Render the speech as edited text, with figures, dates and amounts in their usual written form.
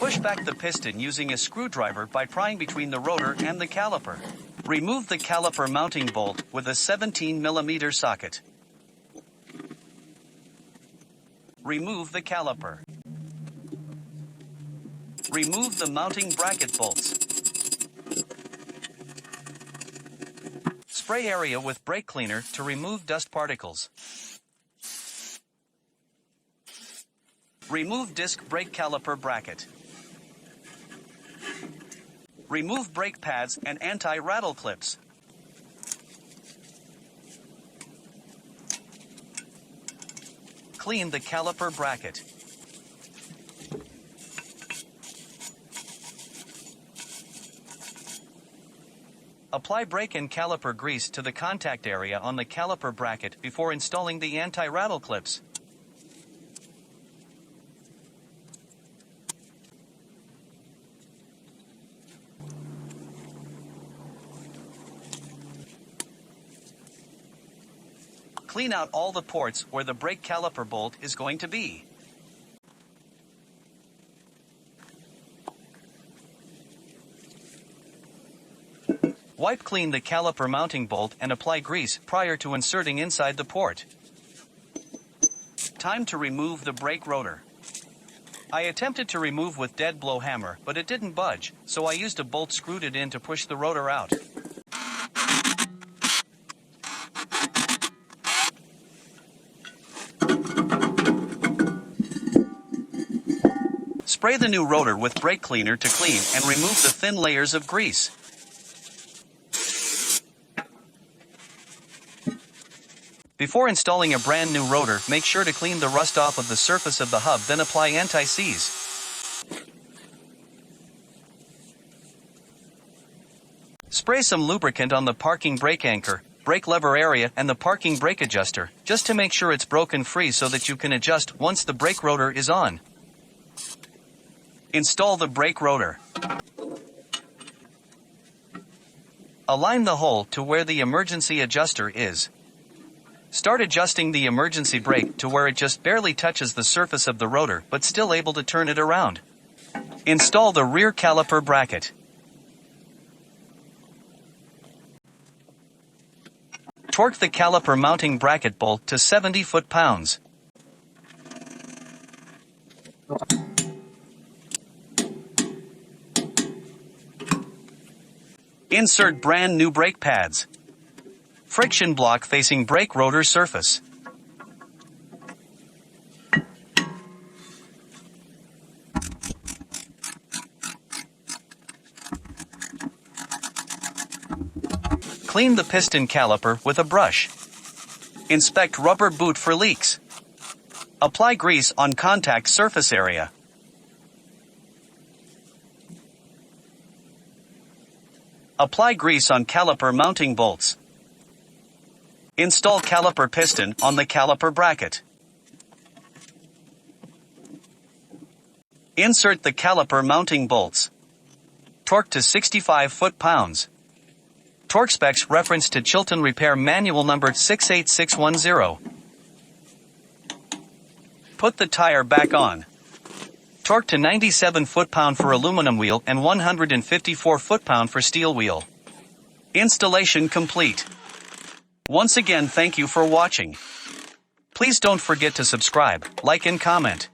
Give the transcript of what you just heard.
Push back the piston using a screwdriver by prying between the rotor and the caliper. Remove the caliper mounting bolt with a 17 mm socket. Remove the caliper. Remove the mounting bracket bolts. Spray area with brake cleaner to remove dust particles. Remove disc brake caliper bracket. Remove brake pads and anti-rattle clips. Clean the caliper bracket. Apply brake and caliper grease to the contact area on the caliper bracket before installing the anti-rattle clips. Clean out all the ports where the brake caliper bolt is going to be. Wipe clean the caliper mounting bolt and apply grease prior to inserting inside the port. Time to remove the brake rotor. I attempted to remove with dead blow hammer, but it didn't budge, so I used a bolt screwed it in to push the rotor out. Spray the new rotor with brake cleaner to clean and remove the thin layers of grease. Before installing a brand new rotor, make sure to clean the rust off of the surface of the hub, then apply anti-seize. Spray some lubricant on the parking brake anchor, brake lever area and the parking brake adjuster, just to make sure it's broken free so that you can adjust once the brake rotor is on. Install the brake rotor. Align the hole to where the emergency adjuster is. Start adjusting the emergency brake to where it just barely touches the surface of the rotor but still able to turn it around. Install the rear caliper bracket. Torque the caliper mounting bracket bolt to 70 foot-pounds. Insert brand new brake pads. Friction block facing brake rotor surface. Clean the piston caliper with a brush. Inspect rubber boot for leaks. Apply grease on contact surface area. Apply grease on caliper mounting bolts. Install caliper piston on the caliper bracket. Insert the caliper mounting bolts. Torque to 65 foot-pounds. Torque specs reference to Chilton Repair Manual number 68610. Put the tire back on. Torque to 97 foot-pound for aluminum wheel and 154 foot-pound for steel wheel. Installation complete. Once again, thank you for watching. Please don't forget to subscribe, like and comment.